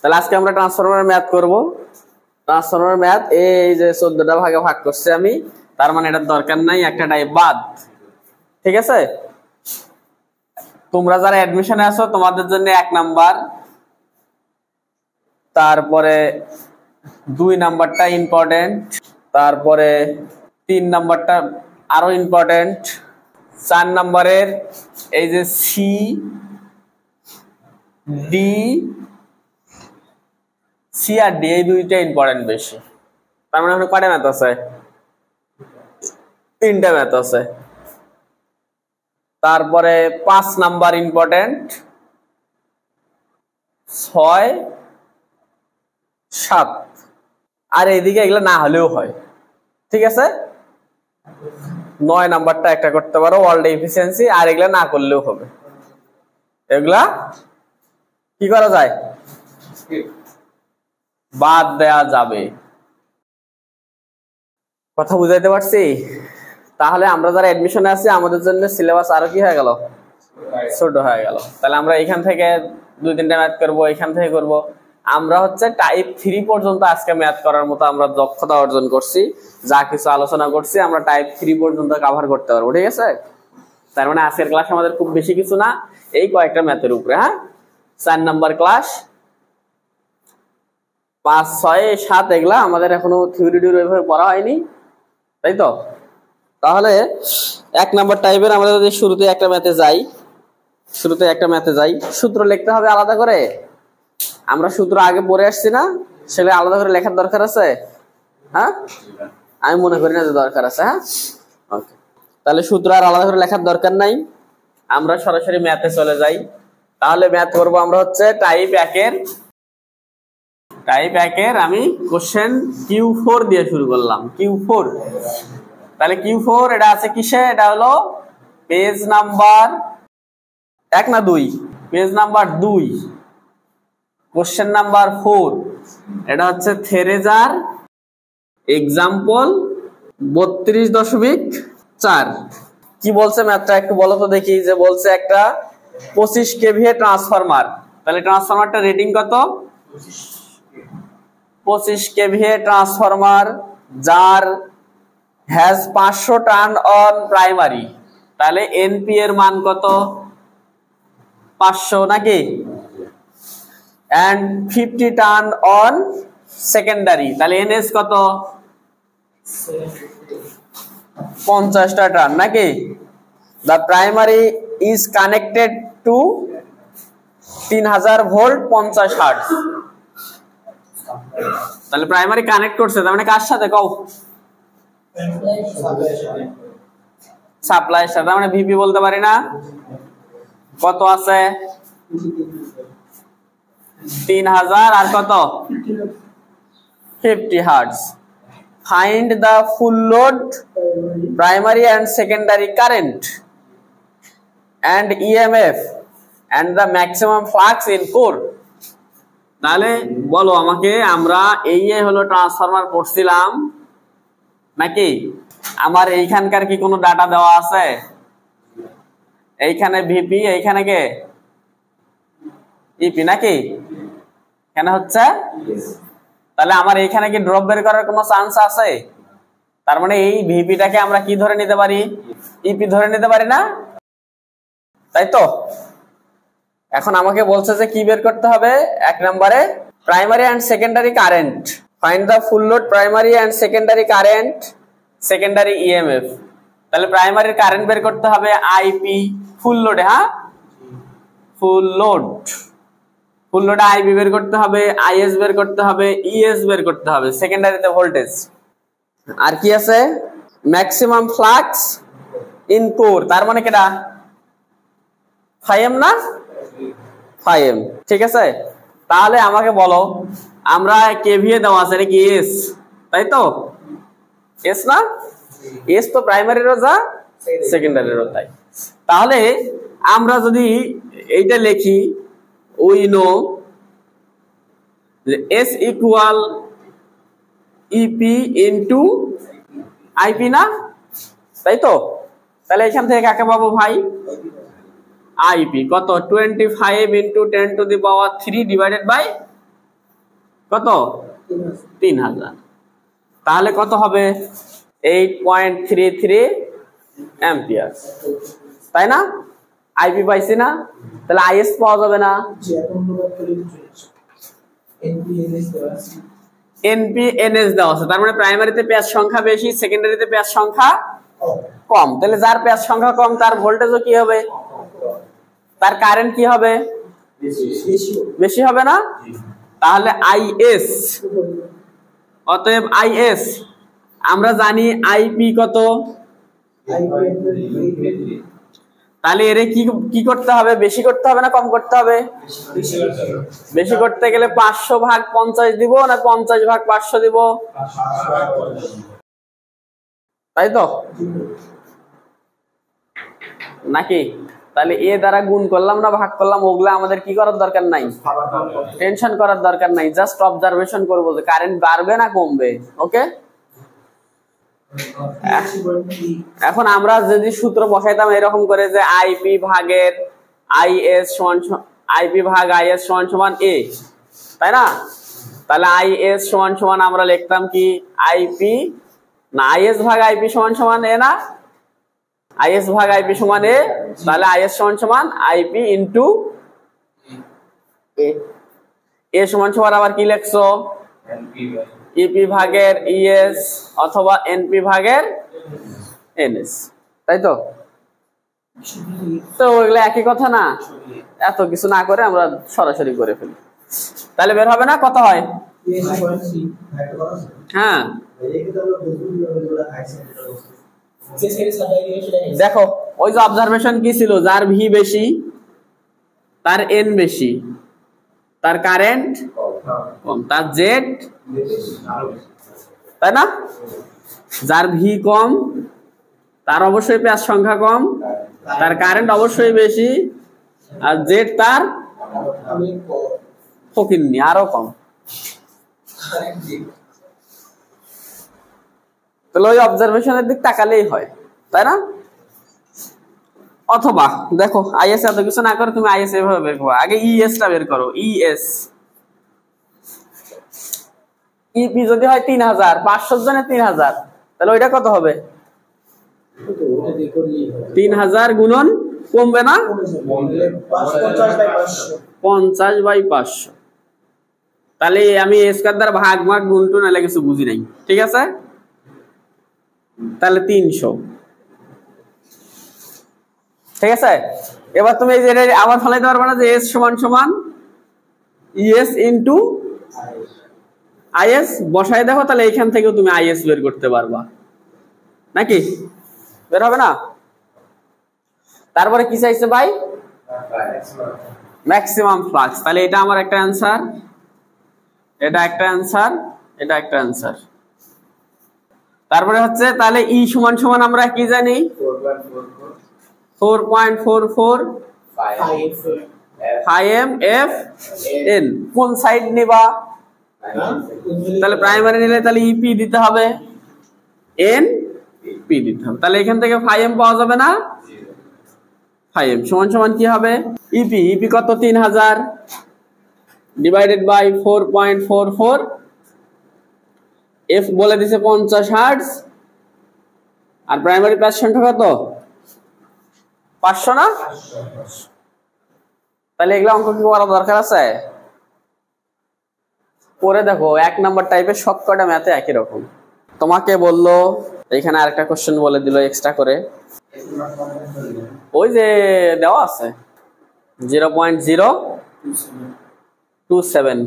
তাহলে আজকে আমরা ট্রান্সফরমার ম্যাথ করব। ট্রান্সফরমার ম্যাথ এই যে 14টা ভাগে ভাগ করছি আমি, তার মানে এটার দরকার নাই, একটা টাইপ বাদ। ঠিক আছে, তোমরা যারা অ্যাডমিশনে আছো তোমাদের জন্য 1 নাম্বার, তারপরে 2 নাম্বারটা ইম্পর্টেন্ট, তারপরে 3 নাম্বারটা আরো ইম্পর্টেন্ট, 4 নাম্বারের এই যে সি ডি, সি আর ডি এই দুইটা ইম্পর্টেন্ট বেশি। তার মানে কয়টা ম্যাথ আছে? 3টা ম্যাথ আছে। তারপরে 5 নাম্বার ইম্পর্টেন্ট, 6, 7, আর এইদিকে এগুলো না হলেও হয়। ঠিক আছে, 9 নাম্বারটা একটা করতে পারো ওয়ার্ল্ড এফিসিয়েন্সি, আর এগুলা না করলেও হবে। এগুলা কি করা যায়? বাদ দেয়া যাবে। কথা বুঝাইতে পারছি? তাহলে আমরা যারা অ্যাডমিশনে আছি আমাদের জন্য সিলেবাস আরো কি হয়ে গেল? ছোট হয়ে গেল। তাহলে আমরা এখান থেকে 2-3টা ম্যাথ করবো, এখান থেকে করব। আমরা হচ্ছে টাইপ 3 পর্যন্ত আজকে ম্যাথ করার মতো আমরা দক্ষতা অর্জন করছি। যা কিছু আলোচনা করছি আমরা টাইপ 3 পর্যন্ত কভার করতে পারবো। ঠিক আছে, তার মানে আজকের ক্লাস আমাদের খুব বেশি কিছু না, এই কয়েকটা ম্যাথের উপরে। হ্যাঁ, 4 নাম্বার ক্লাস, 5, 6, 7 এগুলা আমাদের এখনো থিওরি ওইভাবে পড়া হয়নি, তাই তো? তাহলে 1 নাম্বার টাইপের আমরা যদি শুরুতে একটা ম্যাথে যাই, সূত্র লিখতে হবে আলাদা করে। আমরা সূত্র আগে পড়ে আসছি না, সেটা আলাদা করে লেখার দরকার আছে? হ্যাঁ, আমি মনে করি না যে দরকার আছে। হ্যাঁ, ওকে, তাহলে সূত্র আর আলাদা করে লেখার দরকার নাই, আমরা সরাসরি ম্যাথে চলে যাই। তাহলে ম্যাথ করবো আমরা হচ্ছে টাইপ 1 এর আমি কোশ্চেন Q4 দিয়ে শুরু করলাম। Q4, তাহলে Q4 এটা আছে কিসে? এটা হলো পেজ নাম্বার 1 না 2? Page number 2, question number 4। এটা হচ্ছে থেরেজার এক্সাম্পল 32.4। কি বলছে ম্যাথটা একটু বলো তো দেখি। যে বলছে একটা 25 কেভিএ ট্রান্সফরমার, তাহলে ট্রান্সফরমারটা রেটিং কত? 25 কেভিএ ট্রান্সফরমার যার হ্যাজ 500 টার্ন অন প্রাইমারি, তাহলে এনপি এর মান কত? 500 নাকি? and 50 টার্ন অন সেকেন্ডারি, তাহলে এনএস কত? 50টা টার্ন নাকি? the primary is connected to 3000 volt 50 hertz. তাহলে প্রাইমারি কানেক্ট করছে, তার মানে কার সাথে? কও, সাপ্লাইয়ের সাথে। মানে ভিপি বলতে পারি না। কত আছে? 3000 আর কত? 50 hertz. Find the full load primary and secondary current and EMF and the maximum flux in core। তাহলে বলো আমাকে, আমরা এই হলো ট্রান্সফরমার পড়ছিলাম নাকি? আমার এইখানকার কি কোনো ডাটা দেওয়া আছে? এইখানে ভিপি, এইখানে কে? ইপি নাকি? কেন হচ্ছে? তাহলে আমার এইখানে কি ড্রপ বের করার কোনো চান্স আছে? তার মানে এই ভিপিটাকে আমরা কি ধরে নিতে পারি? ইপি ধরে নিতে পারি না, তাই তো? এখন আমাকে বলছে যে কি বের করতে হবে? 1 নম্বরে primary and secondary current, find the full load primary and secondary current, secondary EMF. তাহলে প্রাইমারির কারেন্ট বের করতে হবে আইপি, ফুল লোডে। হ্যাঁ, ফুল লোডে আইপি বের করতে হবে, আইএস বের করতে হবে, ইএস বের করতে হবে, সেকেন্ডারিতে ভোল্টেজ। আর কি আছে? ম্যাক্সিমাম ফ্লাক্স ইন কোর, তার মানে কেটা? 5M না? 5M। ঠিক আছে, তাহলে আমাকে বলো, আমরা কেভিএ দেওয়া আছে, এটা কি এস, তাই তো? এস না? এস তো প্রাইমারিরও যা সেকেন্ডারিরও তাই। তাহলে আমরা যদি এইটা লিখি, we know S equal EP into IP না, তাই তো? তাহলে এখান থেকে কাকে পাবো ভাই? আইপি কত? 25 into 10 to the power 3 divided by কত 3000, তাহলে কত হবে 8.33 অ্যাম্পিয়ার, তাই না? আইপি পাইছি না, তাহলে আইএস পাওয়া যাবে না। এনপি এনএস দেওয়া আছে, তার মানে প্রাইমারিতে প্যাচ সংখ্যা বেশি, সেকেন্ডারিতে প্যাচ সংখ্যা কম। তাহলে যার প্যাচ সংখ্যা কম তার ভোল্টেজও কি হবে, তার কারেন্ট কি হবে, বেশি হবে না? তাহলে আইএস, অতএব আইএস আমরা জানি আইপি কত, তাহলে এর কি করতে হবে, বেশি করতে হবে না কম করতে হবে? বেশি করতে গেলে 500/50 দিব না 50/500 দিব, তাই তো নাকি? তাহলে এ দ্বারা গুণ করলাম না ভাগ করলাম, ওগুলা আমাদের কি করার দরকার নাই, টেনশন করার দরকার নাই, জাস্ট অবজারভেশন করবো যে কারেন্ট বাড়বে না কমবে। ওকে, এখন আমরা যদি সূত্র বসাইতাম এরকম করে যে আইপি ভাগের আইএস সমান আইপি ভাগ আইএস সমান সমান এ, তাই না? তাহলে আইএস সমান সমান আমরা লিখতাম কি আইপি না আইএস ভাগ আইপি সমান সমান এ না, আইএস ভাগ আইপি সমান এ, তাহলে আইএস সমান সমান আইপি ইনটু এ। এ সমান সমান আবার কি লিখছো, ইপি ভাগের ইএস অথবা এনপি ভাগের এনএস, তাই তো? তো ওইগুলো একই কথা না, এত কিছু না করে আমরা সরাসরি করে ফেলি, তাহলে বের হবে না কত হয়। হ্যাঁ দেখো ওই যে অবজারভেশন কি ছিল, যার ভি বেশি তার এন বেশি, তার কারেন্ট কম, তার জেড, তাই না? যার ভি কম তার অবশ্যই প্যাচ সংখ্যা কম, তার কারেন্ট অবশ্যই বেশি, আর জেড তার ফকিন্নি আরো কম। তাহলে ওই অবজারভেশনের দিক তাকালেই হয়, তাই না? অথবা দেখো আইএস এত কিছু না করে তুমি আইএস এভাবে বের করো, আগে ইএস টা বের করো। ইএস ইপি যদি হয় 3000, 500 জনে 3000, তাহলে ওইটা কত হবে 3000 গুণন কমবে না 50/500, তাহলে আমি স্কয়ার দ্বারা ভাগ ভাগ গুণ টুন এলে কিছু বুঝি নাই, ঠিক আছে? তাহলে 300, ঠিক আছে? এবার তুমি এই যে আবার ফলাইতে পারবে না যে এস সমান সমান ইএস ইনটু আইএস, বসাই দেখো, তাহলে এইখান থেকেও তুমি আইএস বের করতে পারবা নাকি? বের হবে না? তারপরে কি চাইছে ভাই, ম্যাক্সিমাম ফ্লাক্স, তাহলে এটা আমার একটা অ্যান্সার, এটা একটা অ্যান্সার, এটা একটা অ্যান্সার। তারপরে হচ্ছে তাহলে ই সমান সমান আমরা কি জানি 4.44 5mFn, কোন সাইড নিবা, তাহলে প্রাইমারি নিলে তাহলে ইপি দিতে হবে, এন পি দিতে হবে, তাহলে এখান থেকে 5m পাওয়া যাবে না, 5m সমান সমান কি হবে ইপি, ইপি কত 3000 ডিভাইডেড বাই 4.44, এফ বলে দিছে 50 হার্টজ, আর প্রাইমারি প্যাচ সংখ্যা কত 500 না? তাহলে এগুলা অঙ্ক কি করা দরকার আছে? করে দেখো, 1 নাম্বার টাইপের সবকটা ম্যাথে একই রকম। তোমাকে বললো এখানে আরেকটা কোশ্চেন বলে দিল এক্সট্রা করে, ওই যে দেওয়া আছে 0.027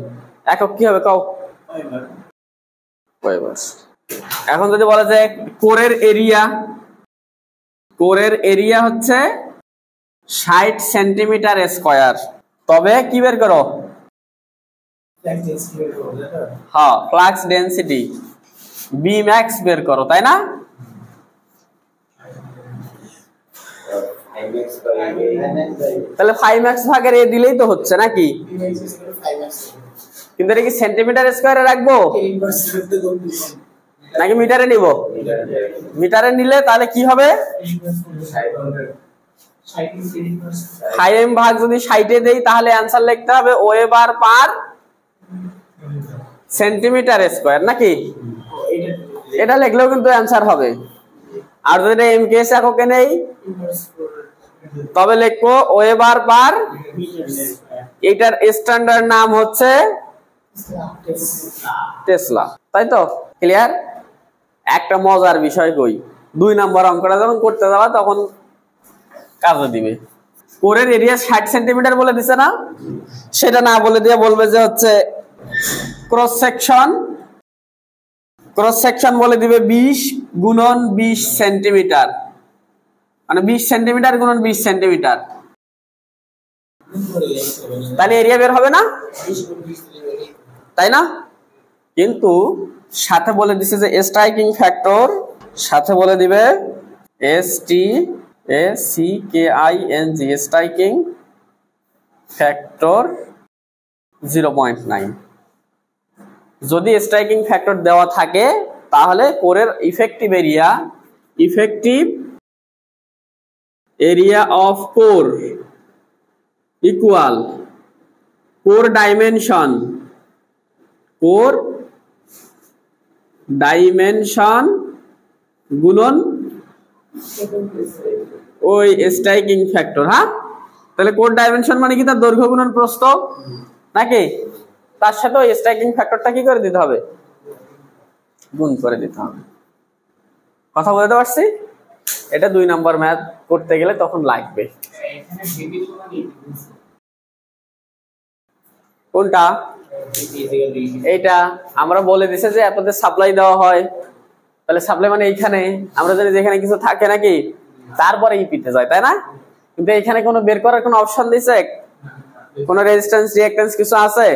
একক কি হবে কও? এখন যদি বলা যায় কোরের এরিয়া হচ্ছে 60 সেন্টিমিটার স্কয়ার, তবে কি বের করো? হ্যাঁ, ফ্লাক্স ডেনসিটি বি ম্যাক্স বের করো, তাই না? তাহলে 5max ভাগের এ দিলেই তো হচ্ছে নাকি? কিন্তু এটা কি সেন্টিমিটার স্কয়ারে রাখবো নাকি মিটারে নিব? মিটারে নিলে তাহলে কি হবে 5m ভাগ যদি 60 এ দেই তাহলে অ্যানসার লিখতে হবে ওয়েবার পার সেন্টিমিটার স্কয়ার নাকি? এটা লিখলেও কিন্তু অ্যান্সার হবে। আর যদি এমকেএস এককে নেই তবে লিখবো ওয়েবার পার। এটার স্ট্যান্ডার্ড নাম হচ্ছে টেসলা, তাই তো? ক্লিয়ার? একটা মজার বিষয় কই, 2 নম্বর অঙ্কটা যখন করতে যাবা তখন কাজে দিবে। কোরের এরিয়া 60 সেন্টিমিটার বলে দিছে না, সেটা না বলে দিয়ে বলবে যে হচ্ছে ক্রস সেকশন বলে দিবে 20 গুণন 20 সেন্টিমিটার, মানে 20 সেন্টিমিটার গুণন 20 সেন্টিমিটার, তাহলে এরিয়া বের হবে না, তাই না? কিন্তু সাথে বলে দিছে যে স্ট্রাইকিং ফ্যাক্টর, সাথে বলে দিবে STACKING স্ট্রাইকিং ফ্যাক্টর 0.9। যদি স্ট্রাইকিং ফ্যাক্টর দেওয়া থাকে তাহলে কোরের effective area of core equal core dimension গুণন ওই স্ট্রাইকিং ফ্যাক্টর। হ্যাঁ, তাহলে কোর ডাইমেনশন মানে কি? তার দৈর্ঘ্য গুণন প্রস্থ নাকি? তার সাথে ওই স্ট্রাইকিং ফ্যাক্টরটা কি করে দিতে হবে? গুণ করে দিতে হবে। কথা বলতে পারছি? এটা 2 নম্বর ম্যাথ করতে গেলে তখন লাগবে। কোনটা? এইটা আমরা বলে দিছে যে এততে সাপ্লাই দেওয়া হয়, তাহলে সাপ্লাই মানে এইখানে আমরা জানি যেখানে কিছু থাকে নাকি তারপরে ইপিতে যায়, তাই না? কিন্তু এখানে কোনো বের করার কোনো অপশন দিছে? কোনো রেজিস্ট্যান্স রিঅ্যাকট্যান্স কিছু আছে?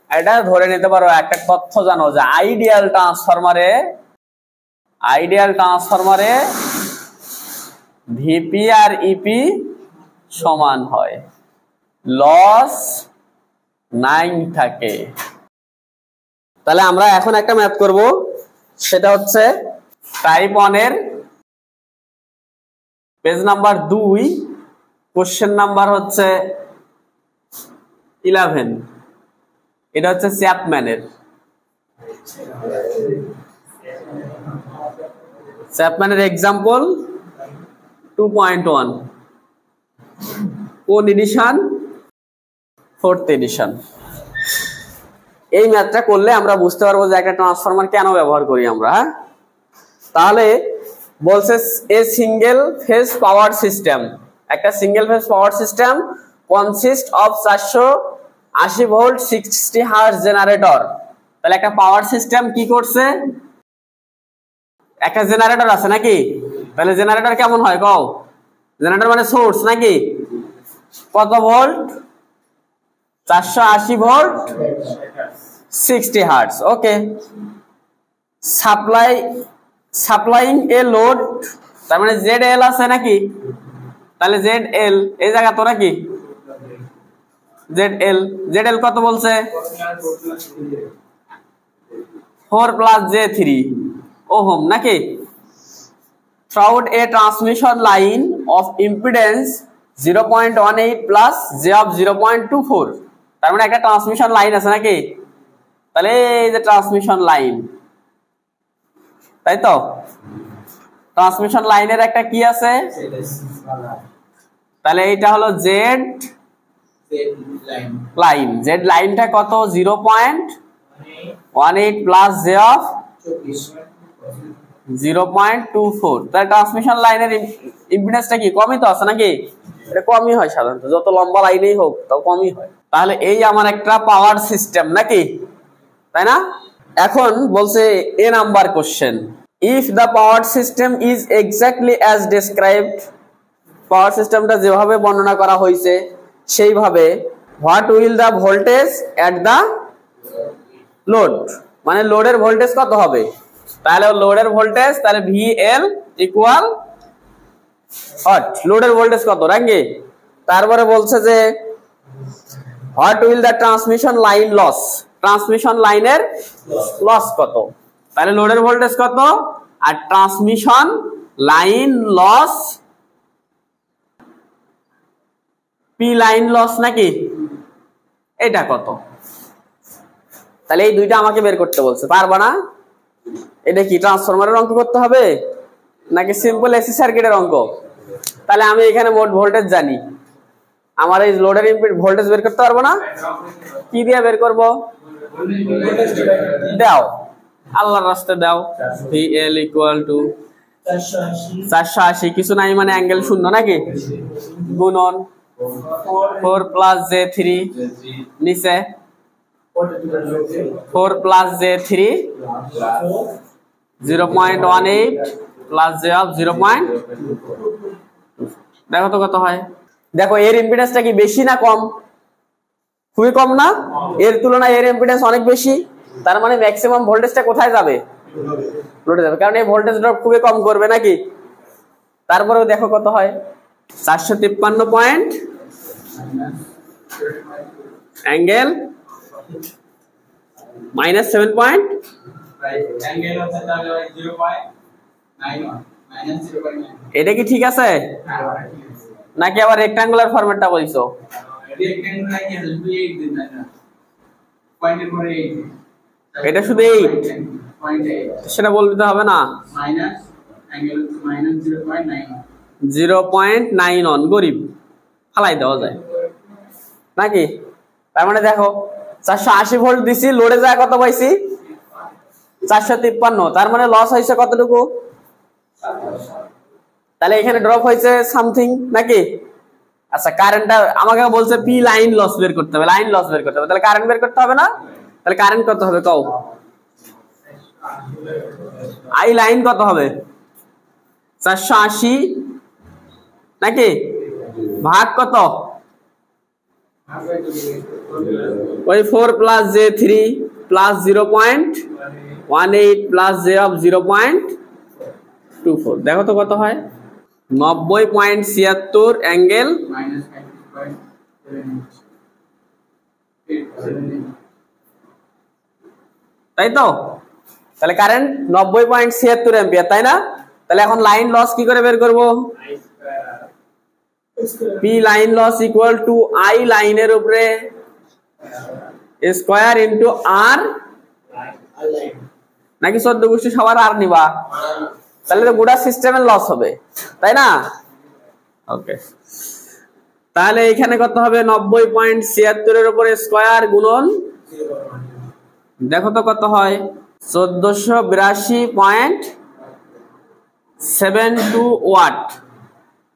এটা ধরে নিতে পারো। একটা তথ্য জানো যে আইডিয়াল ট্রান্সফরমারে ভিপি আর ইপি সমান হয়, লস 9 থাকে। তাহলে আমরা এখন একটা ম্যাথ করব, সেটা হচ্ছে টাইপ 1 এর পেজ নাম্বার 2, কোশ্চেন নাম্বার হচ্ছে 11। এটা হচ্ছে চ্যাপম্যানের এক্সাম্পল 2.1, কোন এডিশন? 4th addition. এই ম্যাথটা করলে আমরা বুঝতে পারবো যে একটা ট্রান্সফরমার কেন ব্যবহার করি আমরা। তাহলে বলছে a single phase power system, একটা single phase power system consist of 480 volt 60 hertz generator. তাহলে একটা পাওয়ার সিস্টেম কি করছে? একটা জেনারেটর আছে নাকি? তাহলে জেনারেটর কেমন হয় কও? জেনারেটর মানে সোর্স নাকি? কত volt? 480 volt 60 hertz. Okay, supplying a load, তার মানে ZL আছে নাকি? তাহলে ZL এই জায়গা তো নাকি? ZL কত বলছে? 4 + j3 ওহম নাকি? throughout a transmission line of impedance 0.18 plus j of 0.24। তার মানে একটা ট্রান্সমিশন লাইন আছে নাকি? তাহলে এই যে ট্রান্সমিশন লাইন, তাই তো? ট্রান্সমিশন লাইনের একটা কি আছে? তাহলে এইটা হলো জেড লাইনটা কত? 0.18 প্লাস জে অফ 0.24। তাহলে ট্রান্সমিশন লাইনের ইম্পিডেন্সটা কি কমই তো আছে নাকি? এটা কমই হয় সাধারণত, যত লম্বা লাইনেই হোক তাও কমই হয়। তাহলে এই আমার একটা পাওয়ার সিস্টেম নাকি, তাই না? এখন বলছে a number question, if the power system is exactly as described, power সিস্টেমটা যেভাবে বর্ণনা করা হয়েছে সেইভাবে, what will the voltage at the load, মানে লোডের ভোল্টেজ কত হবে? তাহলে লোডের ভোল্টেজ, তাহলে VL ইকুয়াল হট লোডের ভোল্টেজ কত রাঙ্গে। তারপরে বলছে যে what will the transmission line loss, transmission লাইনের লস কত? তাহলে লোডের ভোল্টেজ কত আর transmission line loss P line loss নাকি, এটা কত? তাহলে এই দুইটা আমাকে বের করতে বলছে, পারবা না? এটা কি ট্রান্সফরমারের অঙ্ক করতে হবে নাকি সিম্পল এসি সার্কিটের অঙ্ক? তাহলে আমি এখানে মোট ভোল্টেজ জানি, আমার এই লোডের ইনপুট ভোল্টেজ বের করতে পারবো না? কি দিয়ে বের করব? দাও, আল্লাহর রাস্তায় দাও। VL = 480, কিছু নাই মানে অ্যাঙ্গেল শূন্য নাকি, গুণন 4 + j3 নিচে 4 + j3 0.18 + j of 0. দেখো তো কত হয়। দেখো এর ইম্পিডেন্সটা কি বেশি না কম? খুবই কম না? এর তুলনায় এর ইম্পিডেন্স অনেক বেশি, তার মানে ম্যাক্সিমাম ভোল্টেজটা কোথায় যাবে? লোডে যাবে, কারণ এই ভোল্টেজ ড্রপ খুবই কম করবে নাকি। তারপরেও দেখো কত হয়, 453 পয়েন্ট অ্যাঙ্গেল -7 পয়েন্ট, এটা কি ঠিক আছে নাকি আবার রেক্টাঙ্গুলার ফরম্যাটটা বলছো? এটা শুধু 8, সেটা বলতে হবে না। 0.91 গরিব ফালাই দেওয়া যায় নাকি। তার মানে দেখো 480 ভোল্ট দিছি, লোডে যায় কত পাইছি? 453, তার মানে লস হয়েছে কতটুকু? তাহলে এখানে ড্রপ হয়েছে সামথিং নাকি। আচ্ছা কারেন্টটা আমাকে বলছে পি লাইন লস বের করতে হবে, লাইন লস বের করতে হবে, তাহলে কারেন্ট বের করতে হবে না? তাহলে কারেন্ট কত হবে কও? আই লাইন কত হবে? 480 নাকি, ভাগ কত? ওই 4 + j3 + 0.18 + j of 0.24, দেখো তো কত হয়? 90.76 অ্যাঙ্গেল, তাই তো? তাহলে কারেন্ট 90.76 অ্যাম্পিয়ার, তাই না? তাহলে এখন লাইন লস কি করে বের করব? P লাইন লস = I লাইনের উপরে স্কয়ার ইনটু R, নাকি 14 গোষ্ঠী সবার আর নিবা? তাহলে তো গোটা সিস্টেমের লস হবে, তাই না? ওকে, তাহলে এখানে কত হবে? 90.76 এর উপরে স্কয়ার গুণন, দেখো তো কত হয়? 1482.72 ওয়াট।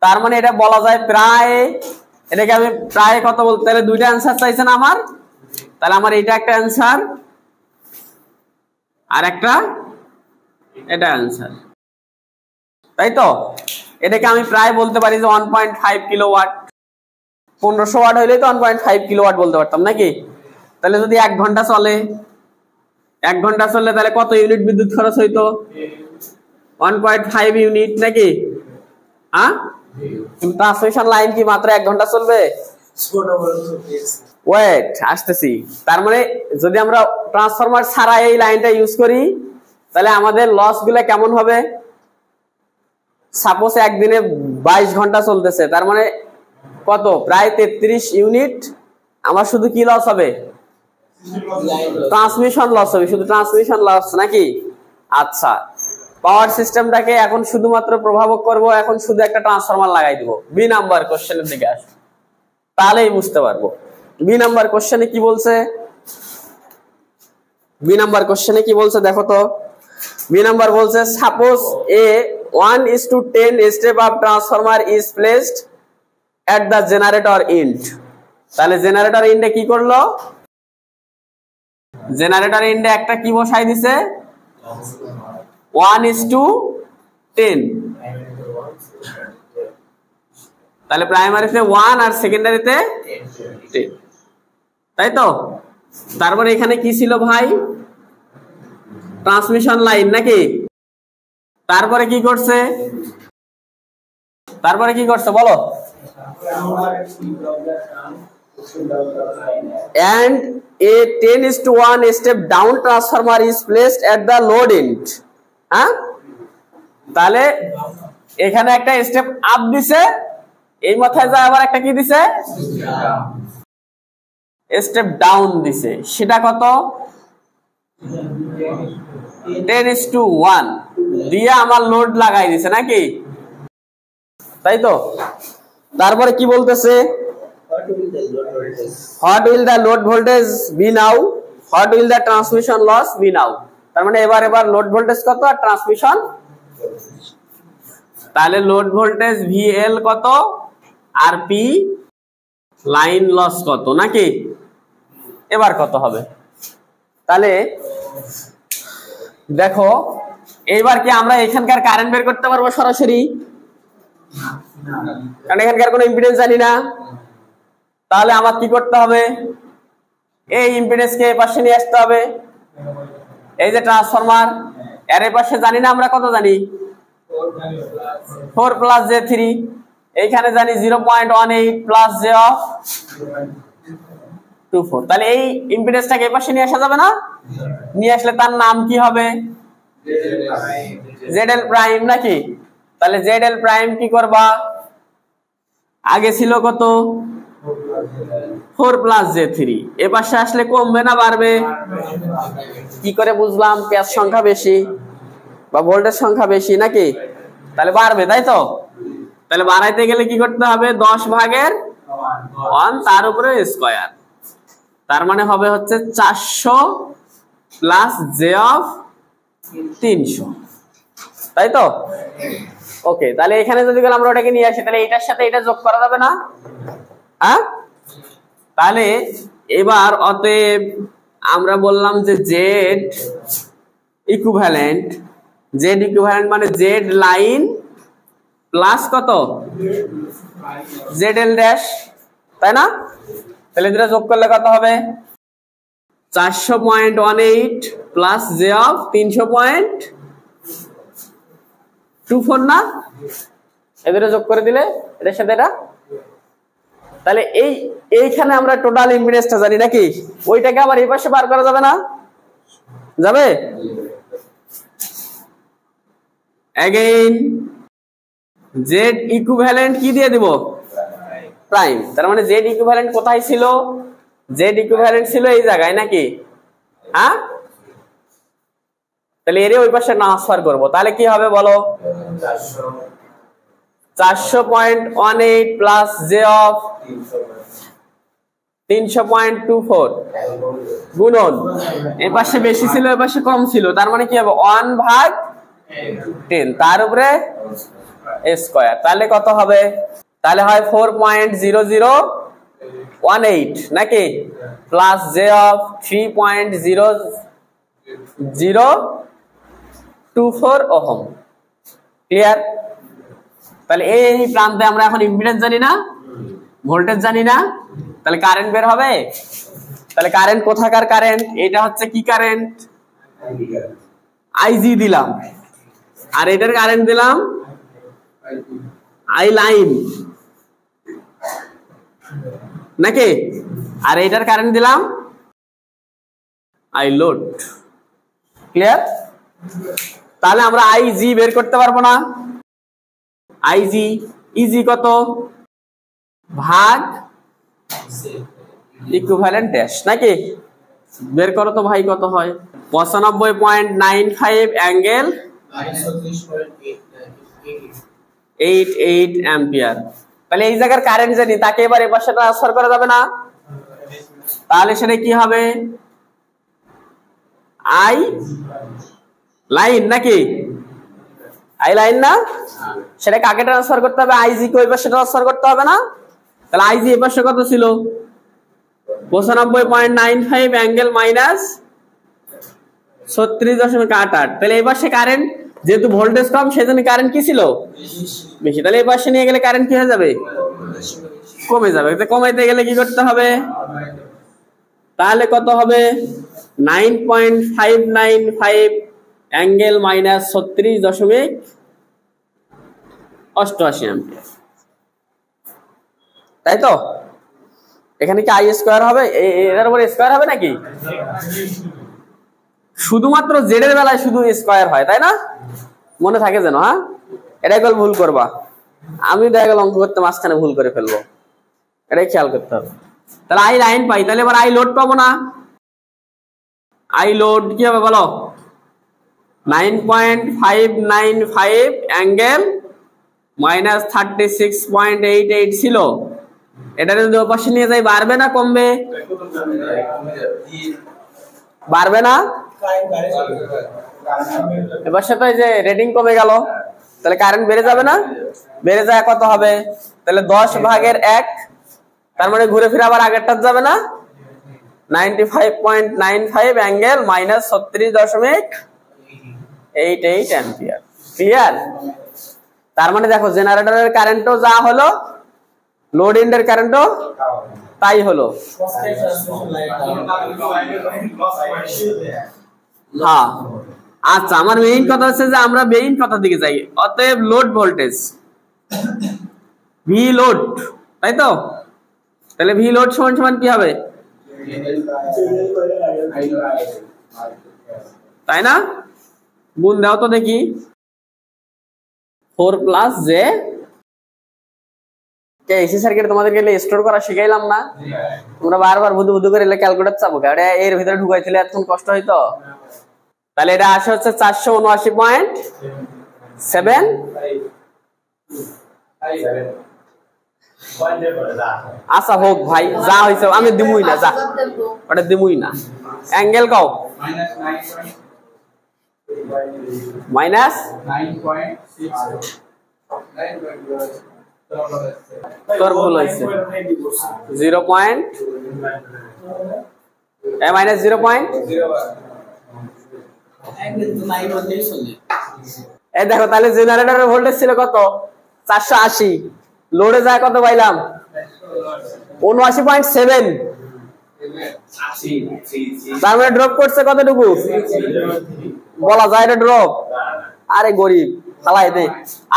তার মানে এটা বলা যায় প্রায়, এটাকে আমি প্রায় কত বলতে, তাহলে দুইটা অ্যান্সার চাইছেন আমার, তাহলে আমার এটা একটা অ্যান্সার আর একটা এটা অ্যান্সার, তাই তো? এটাকে আমি প্রায় বলতে পারি যে 1.5 কিলোওয়াট, 1500 ওয়াট হইলে তো 1.5 কিলোওয়াট বলতে পারতাম নাকি। তাহলে যদি 1 ঘন্টা চলে, 1 ঘন্টা চললে তাহলে কত ইউনিট বিদ্যুৎ খরচ হইতো? 1.5 ইউনিট নাকি। হ্যাঁ, ট্রান্সমিশন লাইন কি মাত্র 1 ঘন্টা চলবে? ওয়েট, আসতেছি। তার মানে যদি আমরা ট্রান্সফরমার ছাড়া এই লাইনটা ইউজ করি তাহলে আমাদের লস গুলো কেমন হবে? সাপোজ একদিনে 22 ঘন্টা চলতেছে, তার মানে কত? প্রায় 33 ইউনিট আমার শুধু কি লস হবে? ট্রান্সমিশন লস হবে, শুধু ট্রান্সমিশন লস নাকি। আচ্ছা, পাওয়ার সিস্টেমটাকে এখন শুধুমাত্র প্রভাবক করব, এখন শুধু একটা ট্রান্সফরমার লাগাই দিব। বি নাম্বার কোশ্চেনের দিকে আসো, তাহলেই বুঝতে পারবো। বি নাম্বার কোশ্চেনে কি বলছে? বি নাম্বার কোশ্চেনে কি বলছে দেখো তো। বি নাম্বার বলছে suppose a 1:10 step up transformer is placed at the generator end. তাহলে জেনারেটর এন্ডে কি করলো? জেনারেটর এন্ডে একটা কি বসাই দিছে? 1:10। তাহলে প্রাইমারিতে 1 আর সেকেন্ডারিতে 10, তাই তো? তারপরে এখানে কি ছিল ভাই? ট্রান্সমিশন লাইন নাকি। তারপরে কি করছে? তারপরে কি করছে বলো? and a 10:1 step down transformer is placed at the load end. হ্যাঁ, তাহলে এখানে একটা স্টেপ আপ দিছে, এই মাথায় যা আবার একটা কি দিছে? স্টেপ ডাউন দিছে। সেটা কত? 10:1 দিয়ে আমার লোড লাগাই দিছে নাকি, তাই তো? তারপরে কি বলতেছে, what will the load voltage be now, what will the transmission loss be now। তার মানে এবার লোড ভোল্টেজ কত আর ট্রান্সমিশন, তাহলে লোড ভোল্টেজ VL কত আর পি লাইন লস কত নাকি, এবার কত হবে? তাহলে দেখো এইবার কি আমরা এখানকার কারেন্ট বের করতে পারবো সরাসরি? কারণ এখানকার কোনো ইম্পিডেন্স জানি না। তাহলে আমার কি করতে হবে, এই ইম্পিডেন্সকে এই পাশে নিয়ে আসতে হবে। এই যে ট্রান্সফরমার, এর এই পাশে জানি না আমরা কত জানি, 4 + j3, এইখানে জানি 0.18 + j24। তাহলে এই ইম্পিডেন্সটাকে এই পাশে নিয়ে আসা যাবে না? নিয়ে আসলে তার নাম কি হবে, ZL প্রাইম নাকি। তাহলে ZL প্রাইম কি করবা, আগে ছিল কত 4 + j3, এ পাশে আসলে কমবে না বাড়বে? কি করে বুঝলাম, প্যাচ সংখ্যা বেশি বা ভোল্টেজ সংখ্যা বেশি নাকি, তাহলে বাড়বে, তাই তো? তাহলে বাড়াইতে গেলে কি করতে হবে, 10/1 তার উপরে স্কয়ার, তার মানে হবে হচ্ছে 400 + j300, তাই তো? ওকে, তাহলে এখানে যদি আমরা ওটাকে নিয়ে আসি, তাহলে এটার সাথে এটা যোগ করা যাবে না? হ্যাঁ, তাহলে এবার অতএব আমরা বললাম যে জেড ইকুইভ্যালেন্ট মানে জেড লাইন প্লাস কত ZL ড্যাশ, তাই না? তাহলে এটা যোগ করলে কত হবে, 400.18 প্লাস J300.24 না? এদের যোগ করে দিলে এটার সাথে এটা, তাহলে এইখানে আমরা টোটাল ইম্পিডেন্সটা জানি নাকি, ওইটাকে আবার এই পাশে বার করা যাবে না? যাবে। अगेन জেড ইকুইভ্যালেন্ট কি দিয়ে দিব, প্রাইম। তার মানে জেড ইকুইভ্যালেন্ট কোথায় ছিল, জেড ইকুইভ্যালেন্ট ছিল এই জায়গায় নাকি, হ্যাঁ? তাহলে এর ওই পাশে ট্রান্সফার করব, তাহলে কি হবে বলো, 400.18 প্লাস জে অফ 300.24 গুণন, এই পাশে বেশি ছিল এই পাশে কম ছিল, তার মানে কি হবে 1/10 তার উপরে স্কয়ার। তাহলে কত হবে, তাহলে হয় 4.0018 নাকি, plus J of 3.0024 ohm. Clear? তাহলে এই প্রান্তে আমরা এখন ইম্পিডেন্স জানি না, ভোল্টেজ জানি না, তাহলে কারেন্ট বের হবে। তাহলে কারেন্ট কোথাকার কারেন্ট, এটা হচ্ছে কি কারেন্ট, আইজি দিলাম, আর এটার কারেন্ট দিলাম আই লাইন নাকি, আর এটার কারেন্ট দিলাম আই লোড। ক্লিয়ার? তাহলে আমরা আইজি বের করতে পারবো না, আইজি ইজি কত ভাগ ইকুইভ্যালেন্ট ড্যাশ নাকি, বের করো তো ভাই কত হয়, 95.95 অ্যাঙ্গেল 88 অ্যাম্পিয়ার। তাহলে এই জায়গার কারেন্ট জানি, তাকে এবার এই পাশে ট্রান্সফার করা যাবে না, তাহলে সেটা কি হবে আই লাইন নাকি, আই লাইন না, সেটা কাকে ট্রান্সফার করতে হবে, আইজি কে ওই পাশে ট্রান্সফার করতে হবে না। তাহলে আইজি এই পাশে কত ছিল 95.95 অ্যাঙ্গেল মাইনাস 36.88। তাহলে এই পাশে কারেন্ট যেহেতু ভোল্টেজ কম সেজন্য কারেন্ট কি ছিল বেশি, তাহলে এই পাশে নিয়ে গেলে কারেন্ট কি হয়ে যাবে, কমে যাবে। কমাইতে গেলে কি করতে হবে, তাহলে কত হবে 9.595 অ্যাঙ্গেল মাইনাস 36.88 অ্যাম্পিয়ার, তাই তো? এখানে কি আই স্কয়ার হবে, এর উপর স্কয়ার হবে নাকি, শুধুমাত্র জেড এর বেলায় শুধু স্কয়ার হয়, তাই না? মনে থাকে যেন, হ্যাঁ, এটাই গেল ভুল করবা, আমি দেখা গেল অঙ্ক করতে মাঝখানে ভুল করে ফেলবো, এটাই খেয়াল করতে হবে। তাহলে আই লাইন পাই, তাহলে এবার আই লোড পাবো না, আই লোড কি হবে বলো, 9.595 অ্যাঙ্গেল -36.88 ছিল। এটা যদি ওপাশে নিয়ে যাই বাড়বে না কমবে? বাড়বে না? এবার সাথে যে রেটিং কমে গেল, তাহলে কারেন্ট বেড়ে যাবে না? বেড়ে যায় কত হবে তাহলে 10/1, তার মানে ঘুরে ফিরে আবার আগেরটার যাবে না? 95.95 অ্যাঙ্গেল -36.88 অ্যাম্পিয়ার। ক্লিয়ার? তার মানে দেখো জেনারেটরের কারেন্টও যা হলো, লোড এন্ডের কারেন্টও তাই হলো। হ্যাঁ, আচ্ছা, আমার মেইন কথা হচ্ছে যে আমরা মেইন কথার দিকে যাই। অতএব লোড ভোল্টেজ ভি লোড, তাই তো? তাহলে ভি লোড সমান সমান কি হবে, তাই না? গুণ দাও তো দেখি। 4 + j এসি সার্কিট তোমাদেরকে স্টোর করা শিখাইলাম না? তোমরা বারবার বুধু বুধু করে ক্যালকুলেটর চাপো, গাড়ি এর ভিতরে ঢুকাইছিলে এতক্ষণ কষ্ট হইতো। তাহলে এটা আসে হচ্ছে 479.7। আচ্ছা হোক ভাই, যা হইছে আমি দিমুই না, যা ওটা দিমুই না। অ্যাঙ্গেল কও, -9.6। তোর ভুল হইছে, 0. এই দেখো তাহলে জেনারেটরের ভোল্টেজ ছিল কত, 480। লোডে যায় কত পাইলাম, 79.7। তার মানে ড্রপ করছে কতটুকু বলা যায়? এটা ড্রপ, আরে গরিব ফালাই দে।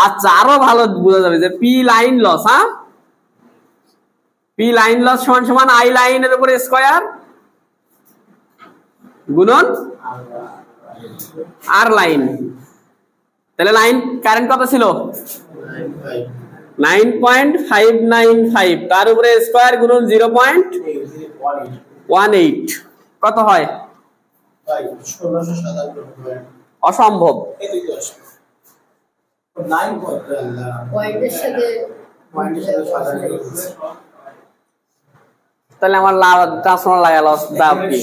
আচ্ছা, আরো ভালো বোঝা যাবে যে পি লাইন লস, হ্যাঁ, পি লাইন লস সমান সমান আই লাইনের উপরে স্কয়ার গুণন আর লাইন। তাহলে লাইন কারেন্ট কত ছিল, 9.595, তার উপরে স্কয়ার গুণন 0.18, কত হয়? অসম্ভব। তাহলে আমার ট্রান্সফরমার লাগাল দাম কি,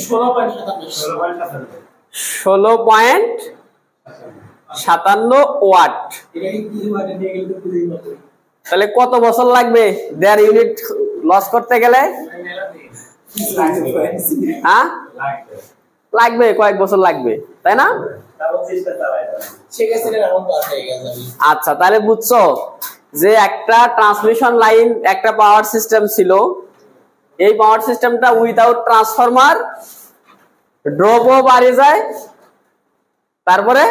16.57 ওয়াট। তাহলে কত বছর লাগবে 1.5 ইউনিট লস করতে গেলে? হ্যাঁ, লাগবে, কয়েক বছর লাগবে, তাই না? আচ্ছা, তাহলে বুঝছো যে একটা ট্রান্সমিশন লাইন, একটা পাওয়ার সিস্টেম ছিল। এই পাওয়ার সিস্টেমটা উইদাউট ট্রান্সফরমার ড্রপও বাড়ে যায়, তারপরে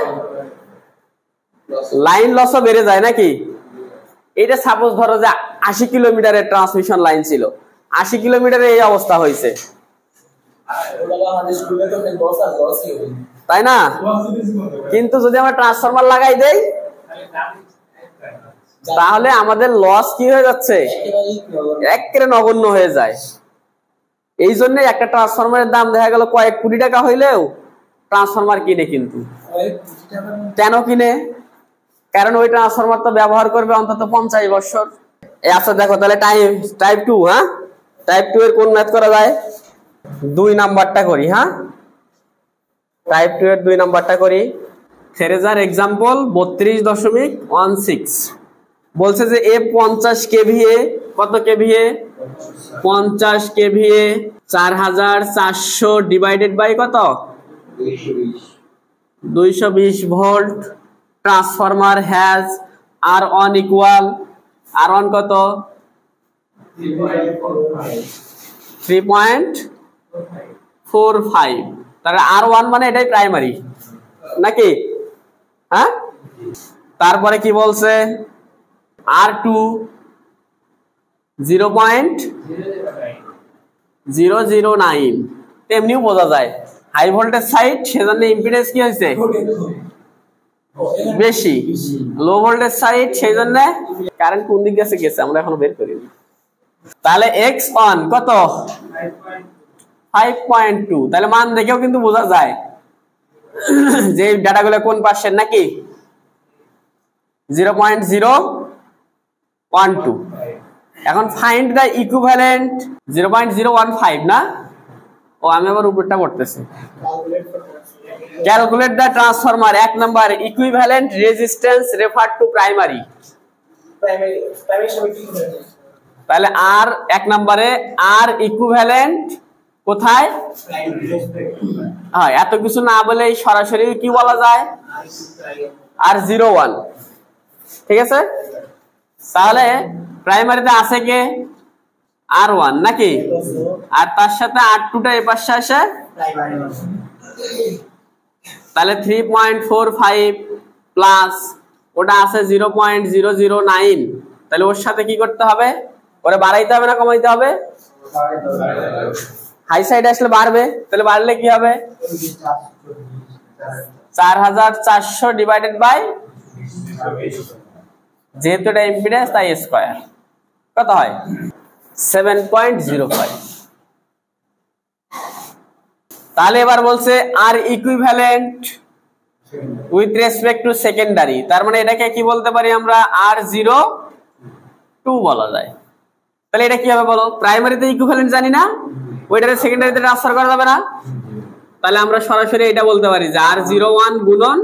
লাইন লসও বেড়ে যায় নাকি? এটা সাপোজ ধরো যে 80 কিলোমিটারের ট্রান্সমিশন লাইন ছিল, 80 কিলোমিটারে এই অবস্থা হয়েছে, তাই না? কিন্তু যদি আমরা ট্রান্সফরমার লাগাই দেই তাহলে আমাদের লস কি হয়ে যাচ্ছে, একেবারে নগণ্য হয়ে যায়। এই জন্য একটা ট্রান্সফরমারের দাম দেখা গেল কয়েক কোটি টাকা হইলেও ট্রান্সফরমার কিনে। কিন্তু কেন কিনে? কারণ ওই ট্রান্সফরমার তো ব্যবহার করবে অন্তত 50 বছর। আচ্ছা দেখো তাহলে টাইপ 2, হ্যাঁ, টাইপ 2 এর কোন ম্যাথ করা যায়? 2 নাম্বারটা করি, হ্যাঁ, টাইপ 2 এর 2 নাম্বারটা করি। ফেরেজার এক্সাম্পল 32.16 বলছে যে এ 50 কেভিএ, কত কেভিএ, 50 কেভিএ, 4400 ডিভাইডেড বাই কত, 220 volt. Transformer has R1 equal, R1 কত, 3.45। তাহলে R1 মানে এটাই প্রাইমারি নাকি? হ্যাঁ, তারপরে কি বলছে, R2 0.009। তেমনিও বোঝা যায় হাই ভোল্টেজ সাইড, সেজন্য ইম্পিডেন্স কি হয়েছে বেশি। লো ভোল্টেজ সাইড, সেই জন্য কারেন্ট কোন দিক গেছে আমরা এখনো বের করিনি। তাহলে X1 কত, 5.2, তাহলে মান দেখেও কিন্তু বোঝা যায় যে ডাটাগুলো কোন পার্সেন্ট নাকি 0.012। এখন ফাইন্ড দ্য ইকুইভ্যালেন্ট 0.015 না, ও আমি আবার উপরটা করতেছি। Calculate the transformer 1 number equivalent resistance refer two primary. তাহলে আর 1 নম্বরে আর ইকুইভ্যালেন্ট কোথায়? হ্যাঁ, এত কিছু না বলে সরাসরি কি বলা যায়? আর 01। ঠিক আছে, তাহলে প্রাইমারিতে আছে কে? R1 নাকি, আর তার সাথে R2টা এই পাশে আসে, তাহলে 3.45 প্লাস ওটা আছে 0.009, তাহলে ওর সাথে কি করতে হবে? ওরে বাড়াইতে হবে না কমাইতে হবে? হাই সাইডে আসলে বাড়বে, তাহলে বাড়লে কি হবে? 4400 ডিভাইডেড বাই, যেহেতু এটা ইম্পিডেন্স তাই স্কয়ার, কত হয়? 7.05। তাহলে এবার বলছে আর equivalent with respect to secondary, তার মানে এটাকে কি বলতে পারি আমরা? R02 বলা যায়। তাহলে এটা কি হবে বলো? প্রাইমারিতে ইকুইভ্যালেন্ট জানি না, ওইটারে সেকেন্ডারিতে ট্রান্সফার করা যাবে না, তাহলে আমরা সরাসরি এটা বলতে পারি যে R01 গুণন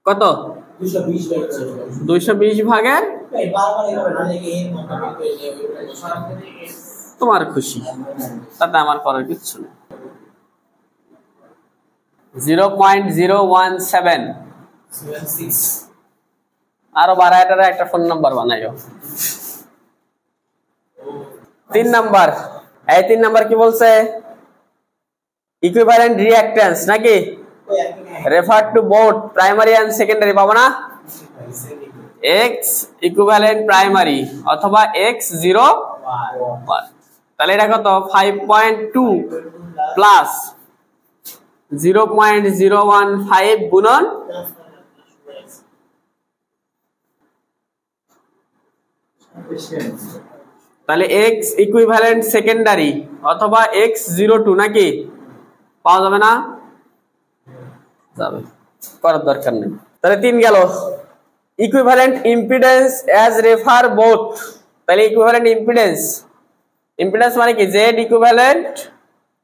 কত? 220 ভাগের, তোমার খুশি, তাতে আমার করার কিছু নেই। 0.017, আরো বাড়াইটারে একটা ফোন নাম্বার বানাইও। 3 নাম্বার, এই 3 নাম্বার কি বলছে? ইকুইভ্যালেন্ট রিঅ্যাকট্যান্স নাকি, refer to both primary and secondary, পাবো না? X ইকুইভ্যালেন্ট প্রাইমারি অথবা X01, তাহলে এটা কত? 5.2 প্লাস 0.015 গুণন তাহলে X ইকুইভ্যালেন্ট সেকেন্ডারি অথবা X02 নাকি, পাওয়া যাবে না? যাবে, করার দরকার নেই। তাহলে 3 গেল। Equivalent impedance as refer both, তাহলে ইকুইভ্যালেন্ট ইম্পিডেন্স, ইম্পিডেন্স মানে কি? Z ইকুইভ্যালেন্ট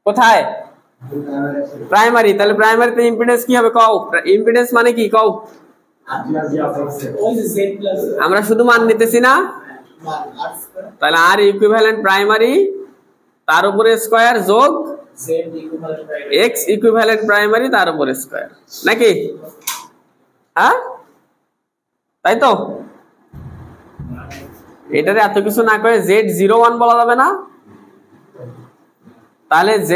কোথায়? প্রাইমারি, তাহলে প্রাইমারিতে ইম্পিডেন্স কি হবে কও? ইম্পিডেন্স মানে কি কও? আমরা শুধু মান নিতেছি না, তাহলে আর ইকুইভ্যালেন্ট প্রাইমারি তার উপরে স্কয়ার যোগ X ইকুইভ্যালেন্ট প্রাইমারি তার উপরে স্কয়ার নাকি? হ্যাঁ, তাই তো। এটারে এত কিছু না করে Z01 বলা যাবে না? তাহলে Z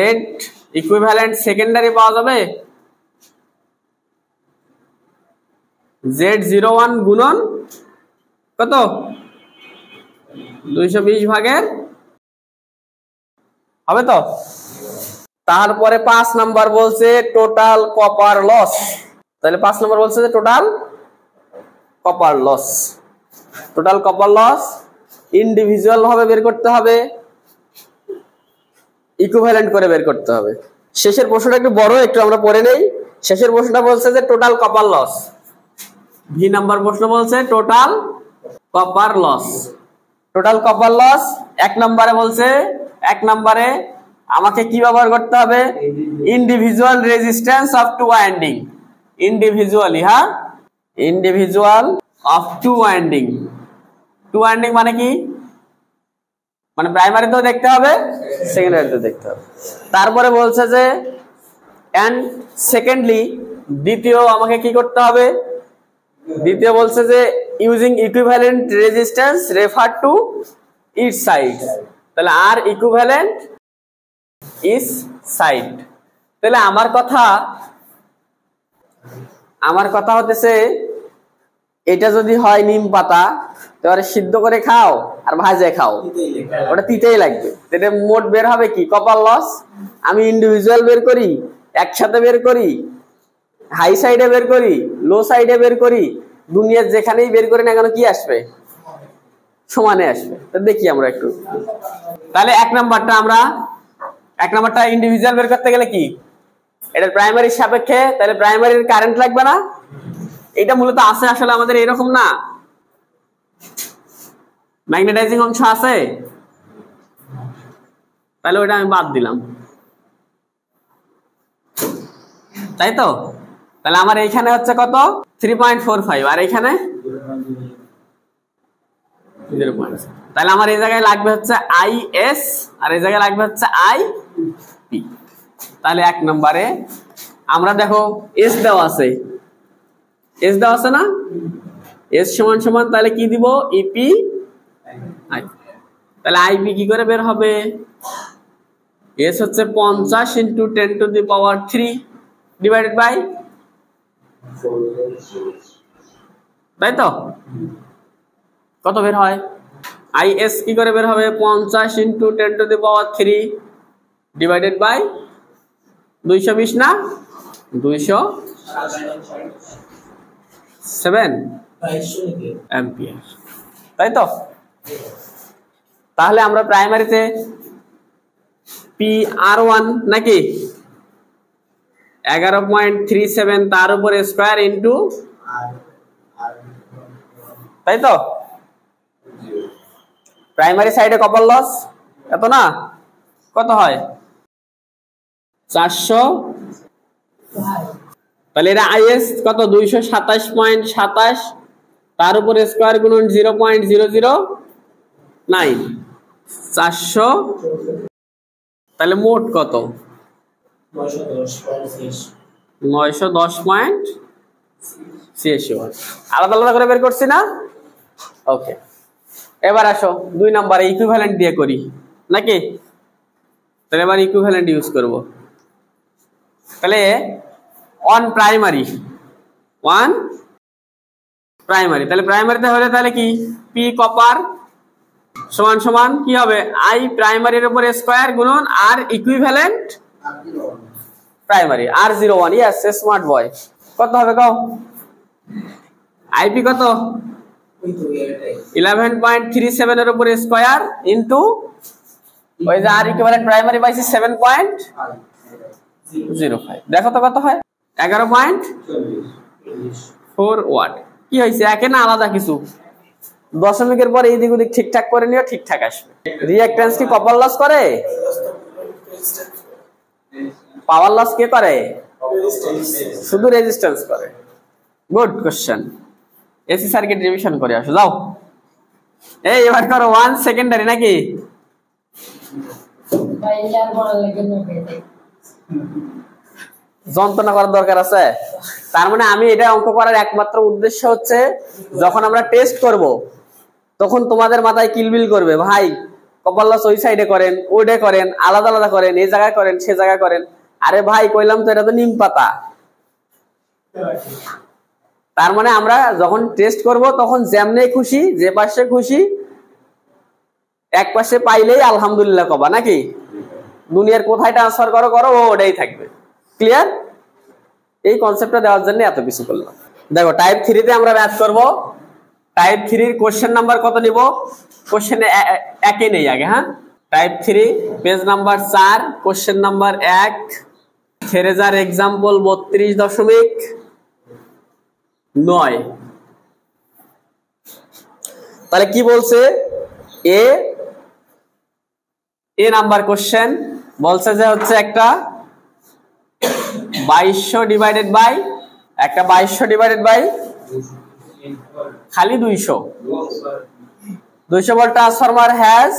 ইকুইভ্যালেন্ট সেকেন্ডারি পাওয়া যাবে Z01 গুণন কত? 220 ভাগের, হবে তো? তারপরে 5 নাম্বার বলছে টোটাল কপার লস, তাহলে 5 নাম্বার বলছে যে total copper loss. Total copper loss individual ভাবে বের করতে হবে, ইকুইভ্যালেন্ট করে বের করতে হবে। শেষের প্রশ্নটা একটু বড়, একটু আমরা পড়ে নেই। শেষের প্রশ্নটা বলছে যে total copper loss, V number প্রশ্ন বলছে total copper loss. Total copper loss 1 নম্বরে বলছে, 1 নম্বরে আমাকে কি ব্যবহার করতে হবে? Individual resistance of two winding, individually, হ্যাঁ, individual of two winding. Two winding মানে কি? মানে প্রাইমারিতেও দেখতে হবে, সেকেন্ডারিতেও দেখতে হবে। তারপরে বলছে যে এন্ড সেকেন্ডলি, দ্বিতীয় আমাকে কি করতে হবে? দ্বিতীয় বলছে যে using equivalent resistance refer to each side, তাহলে আর ইকুইভ্যালেন্ট ইচ সাইড। তাহলে আমার কথা হতেছে এটা যদি হয় নিম পাতা, তাহলে সিদ্ধ করে খাও আর ভাজে খাও, ওটা তিতেই লাগবে। এটা মোট বের হবে কি? Copper loss. আমি ইন্ডিভিজুয়াল বের করি, একসাথে বের করি, হাই সাইডে বের করি, লো সাইডে বের করি, দুনিয়ার যেখানেই বের করি না কেন কি আসবে? সমানে আসবে। তো দেখি আমরা একটু। তাহলে 1 নাম্বারটা আমরা এক নাম্বারটা ইন্ডিভিজুয়াল বের করতে গেলে কি এটা প্রাইমারির সাপেক্ষে, তাহলে প্রাইমারির কারেন্ট লাগবে না। এটা মূলত আছে আসলে আমাদের এরকম না, ম্যাগনেটাইজিং অংশ আছে, তাহলে ওইটা আমি বাদ দিলাম, তাই তো। তাহলে আমার এইখানে হচ্ছে কত 3.45 আর এইখানে 0. তাহলে আমার এই জায়গায় লাগবে হচ্ছে IS আর এই জায়গায় লাগবে হচ্ছে IP। তাহলে এক নম্বরে আমরা দেখো S দেওয়া আছে, S দেওয়া আছে না, S সমান সমান তাহলে কি দিব EP I। তাহলে IP কি করে বের হবে, S হচ্ছে 50 × 10⁻³ ডিভাইডেড বাই, তাই তো কত বের হয়, IS কি করে বের হবে 50 × 10⁻³ ডিভাইডেড বাই 220 না 207 অ্যাম্পিয়ার, তাই তো। তাহলে আমরা প্রাইমারিতে PR1 নাকি 11.37 তার উপরে স্কয়ার ইনটু, তাই তো। প্রাইমারি সাইডে কপার লস এত না, কত হয় 400, তাহলে এটা IS কত 227.27 তার উপরে স্কয়ার গুণন 0.009 400, তাহলে মোট কত 910.86 আলাদা আলাদা করে বের করছি না। ওকে, এবার আসো 2 নম্বরে ইকুইভ্যালেন্ট দিয়ে করি নাকি, তাহলে এবার ইকুইভ্যালেন্ট ইউজ করব। তাহলে অন প্রাইমারি তাহলে প্রাইমারিতে হলে তাহলে কি P কপার সমান সমান কি হবে I প্রাইমারির উপরে স্কয়ার গুণন R equivalent primary R01। Yes smart boy, কত হবে কও IP কত 11.37 এর উপরে স্কয়ার ইনটু ওই যে R ইকুইভ্যালেন্ট প্রাইমারি পাইছি 7.05, দেখো তো কত হয় 11.4 ওয়াট। কি হয়েছে একে না আলাদা কিছু, দশমিকের পরে এই দিক ওদিক ঠিকঠাক করে নিও, ঠিকঠাক আসবে। রিঅ্যাকট্যান্স কি কপার লস করে, পাওয়ার লস কে করে, শুধু রেজিস্ট্যান্স করে। Good question, AC circuit revision করে আসো যাও। এই এবার করো 1 সেকেন্ডারি নাকি, যন্ত্রণা করার দরকার আছে। তার মানে আমি এটা অঙ্ক করার একমাত্র উদ্দেশ্য হচ্ছে যখন আমরা টেস্ট করব তখন তোমাদের মাথায় কিলবিল করবে, ভাই কপার লস ওই সাইডে করেন, ওইটা করেন, আলাদা আলাদা করেন, এই জায়গায় করেন, সে জায়গায় করেন। আরে ভাই কইলাম তো এটা তো নিম পাতা। তার মানে আমরা যখন টেস্ট করব তখন যেমনে খুশি, যে পাশে খুশি, এক পাশে পাইলেই আলহামদুলিল্লাহ কবা নাকি, দুনিয়ার কোথায় ট্রান্সফার করো করো ওটাই থাকবে। ক্লিয়ার? এই কনসেপ্টটা দেওয়ার জন্য এত কিছু করলাম। দেখো টাইপ 3 তে আমরা ম্যাথ করব। টাইপ 3 এর কোশ্চেন নাম্বার কত নিব, কোশ্চেনে একে নেই আগে। হ্যাঁ, type 3 page number 4 question number 1 থেরেজার एग्जांपल 32.9। তাহলে কি বলছে, এ নাম্বার কোশ্চেন বলছে যে হচ্ছে একটা 2200 ডিভাইডেড বাই খালি 200 volt transformer has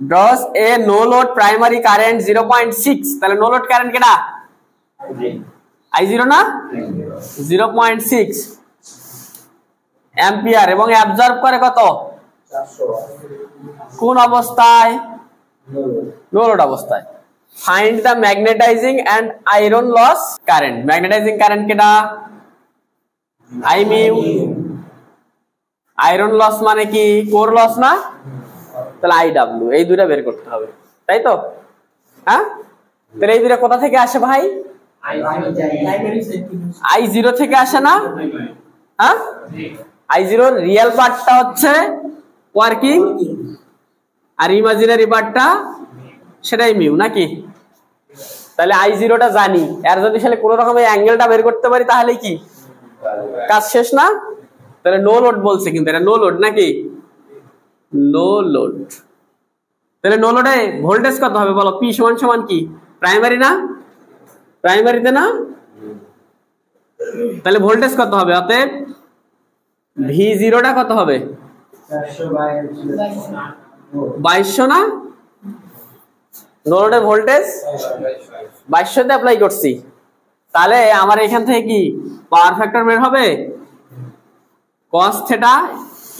draws a no load primary current 0.6। তাহলে নো লোড কারেন্ট কেডা I0 না 0.6 অ্যাম্পিয়ার এবং অ্যাবজর্ব করে কত 400। কোন অবস্থায়, নো লোড অবস্থায়। Find the magnetising and iron loss current. Magnetising current কেডা I মিউ, আয়রন লস মানে কি কোর লস না, তাহলে IW। এই দুইটা বের করতে হবে, তাই তো। হ্যাঁ, তাহলে এই দুইটা কোথা থেকে আসে ভাই, I0 থেকে আসে না। হ্যাঁ, I0 রিয়েল পার্টটা হচ্ছে ওয়ার্কিং আর ইমাজিনারি পার্টটা সেটাই মিউ নাকি। তাহলে আই জিরোটা জানি, আর যদি তাহলে কোনো রকম অ্যাঙ্গেলটা বের করতে পারি তাহলে কি কাজ শেষ না? তাহলে নো লোড বলছে, কিন্তু এটা নো লোড নাকি? No load. তাহলে নো লোডে ভোল্টেজ কত হবে বলো? পি সমান সমান কি প্রাইমারি না? প্রাইমারিতে না? তাহলে ভোল্টেজ কত হবে? অতএব ভি জিরোটা কত হবে? 2200 না? নো লোডের ভোল্টেজ 2200 তে অ্যাপ্লাই করছি। তাহলে আমার এখান থেকে কি পাওয়ার ফ্যাক্টর বের হবে? cos থিটা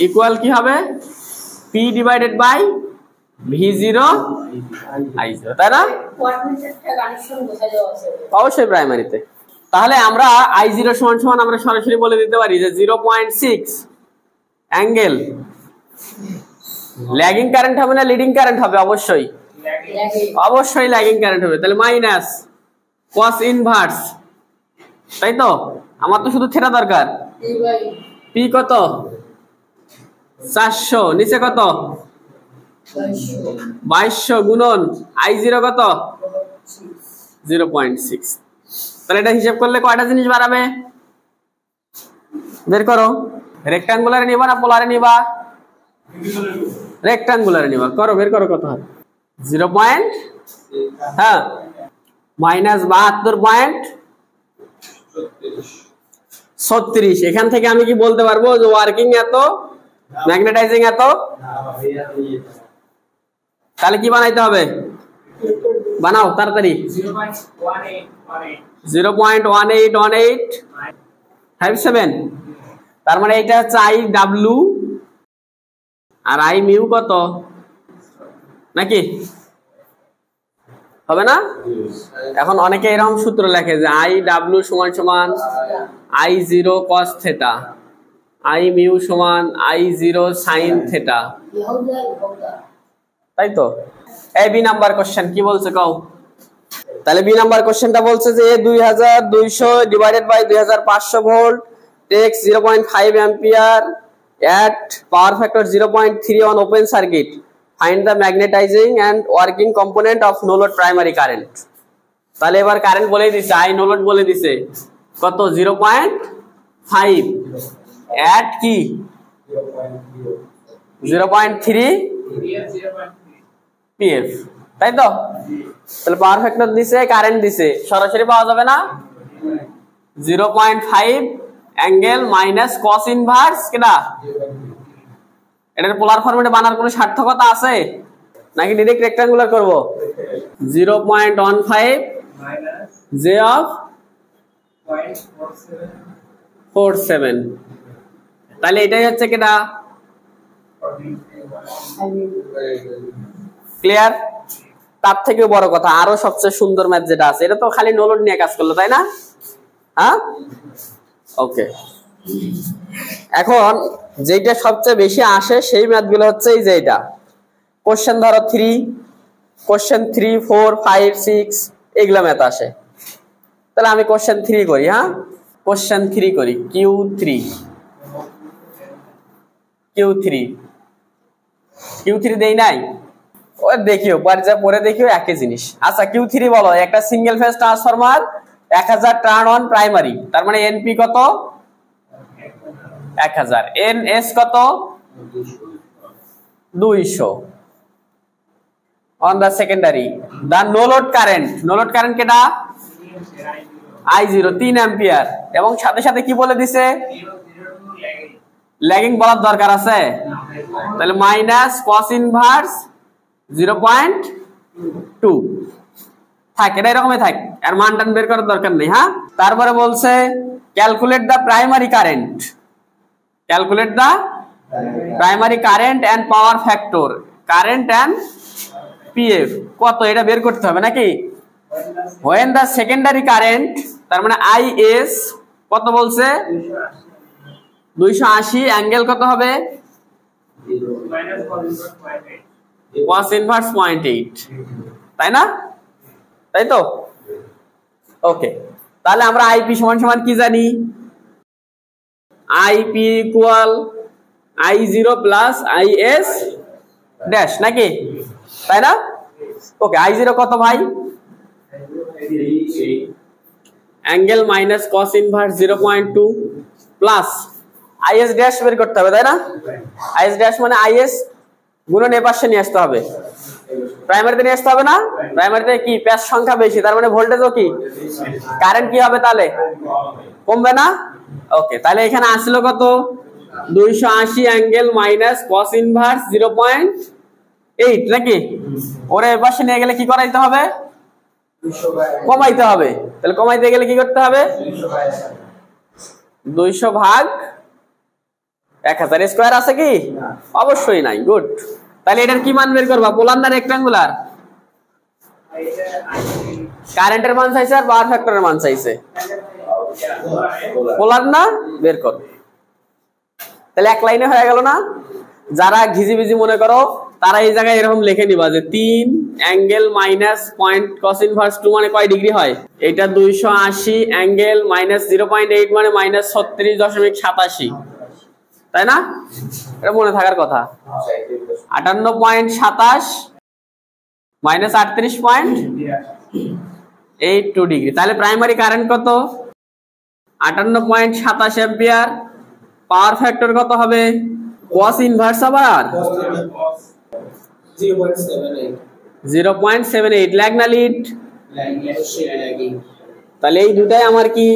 ইকুয়াল কি হবে? P divided by V0 I0, তাই না? অবশ্যই প্রাইমারিতে। তাহলে আমরা I0 সমান সমান আমরা সরাসরি বলে দিতে পারি যে 0.6 অ্যাঙ্গেল ল্যাগিং কারেন্ট হবে না লিডিং কারেন্ট হবে? অবশ্যই অবশ্যই ল্যাগিং কারেন্ট হবে। তাহলে মাইনাস cos ইনভার্স, তাই তো? আমার তো শুধু থিটা দরকার। P কত? 400, নিচে কত? 2200 গুণন I0 কত? 0.6। তাহলে এটা হিসাব করলে কয়টা জিনিস বাড়াবে বের করো। রেক্টাঙ্গুলারে নিবা না পোলারে নিবা? রেক্টাঙ্গুলারে নিবা, করো বের করো কত হয়। 0. হ্যাঁ মাইনাস 72.36। এখান থেকে আমি কি বলতে পারবো যে ওয়ার্কিং এত, ম্যাগনেটাইজিং এত? তাহলে কি বানাইতে হবে? বানাও তাড়াতাড়ি। 0.181857। তার মানে এটা হচ্ছে আই ডাব্লিউ আর আই মিউ কত নাকি হবে না? এখন অনেকে এরকম সূত্র লেখে যে আই ডাব্লিউ সমান সমান I0 cos theta, I mu সমান I0 sin থিটা, তাই তো? এই বি নাম্বার কোশ্চেন কি বলছে কও। তাহলে বি নাম্বার কোশ্চেনটা বলছে যে 2200 divided by 2500 volt takes 0.5 ampere at power factor 0.3 on open circuit. Find the magnetizing and working component of no load primary current. তাহলে এবার কারেন্ট বলে দিছে, আই নো লোড বলে দিছে কত? 0.5 at কি 0.3 pf, তাই তো? তাহলে পাওয়ার ফ্যাক্টর দিছে, কারেন্ট দিছে, সরাসরি পাওয়া যাবে না? 0.5 অ্যাঙ্গেল মাইনাস cos ইনভার্স কেডা? এটার পোলার ফরম্যাটে বানার কোনো সার্থকতা আছে নাকি ডাইরেক্ট রেক্টাঙ্গুলার করব? 0.15 j of 0.47। তাহলে এটাই হচ্ছে কেডা? ক্লিয়ার? তার থেকে বড় কথা আরো সবচেয়ে সুন্দর ম্যাথ যেটা আছে, এটা তো খালি নো লোড নিয়ে কাজ করলো, তাই না? হ্যাঁ ওকে। এখন যেটা সবচেয়ে বেশি আসে সেই ম্যাথগুলো হচ্ছে এই যে এটা কোশ্চেন ধরো 3, কোশ্চেন 3, 4, 5, 6 এগুলা ম্যাথ আসে। তাহলে আমি কোশ্চেন 3 করি। হ্যাঁ কোশ্চেন 3 করি। Q3 দেই নাই? ও দেখিও পরে দেখিও একই জিনিস। আচ্ছা Q3 বলো, একটা single phase transformer 1000 turn on primary, তার মানে এনপি কত? 1000। এনএস কত? 200 on the secondary. The no load current কেটা? I0 3 ampere. এবং সাথে সাথে কি বলে দিছে? ল্যাগিং বলার দরকার আছে? তাহলে মাইনাস cos ইনভার্স 0.2 থাক, এটা এরকমই থাক, আর মান টান বের করার দরকার নেই। হ্যাঁ তারপরে বলছে calculate the primary current, and power factor, current and PF কত এটা বের করতে হবে নাকি? when the secondary current, তার মানে IS কত বলছে? 280, অ্যাঙ্গেল কত হবে? cos ইনভার্স 0.8, তাই না? তাই তো? ওকে। তাহলে আমরা আইপি সমান সমান কি জানি? IP equal I0 plus IS dash নাকি, তাই না? ওকে I0 কত ভাই? Angle minus cos inverse 0.2 plus is dash বের করতে হবে, তাই না? আইএস ড্যাশ মানে আইএস গুণন এ পাশে নিয়ে আসতে হবে, প্রাইমারিতে নিয়ে আসতে হবে না? প্রাইমারিতে কি প্যাচ সংখ্যা বেশি, তার মানে ভোল্টেজও কি, কারেন্ট কি হবে তাহলে কমবে না? ওকে, তাহলে এখানে আসলো কত? 280 অ্যাঙ্গেল মাইনাস কস ইনভার্স 0.8 নাকি? ওরে এ পাশে নিয়ে গেলে কি করাইতে হবে? কমাইতে হবে। তাহলে কমাইতে গেলে কি করতে হবে? 200 ভাগ 1000 স্কয়ার আছে কি? অবশ্যই নাই। গুড। তাহলে এটার কি মান বের করবা, পোলার না রেক্ট্যাঙ্গুলার? কারেন্টের মান চাইছে আর পাওয়ার ফ্যাক্টরের মান চাইছে, পোলার না? বের কর। তাহলে এক লাইনে হয়ে গেল না? যারা ঘিজিবিজি মনে করো তারা এই জায়গায় এরকম লিখে নিবা যে 3 angle minus point cos inverse 2 মানে কয় ডিগ্রি হয়? এটা 280 অ্যাঙ্গেল মাইনাস 0.8 মানে মাইনাস 36.87, তাই না? এটা মনে থাকার কথা। 58.27 মাইনাস 38.82 ডিগ্রি। তাহলে প্রাইমারি কারেন্ট কত? 58.27 অ্যাম্পিয়ার। পাওয়ার ফ্যাক্টর কত হবে? কস ইনভার্স আবার 0.78। ল্যাগ না লিড? তাহলে এই দুটাই আমার কি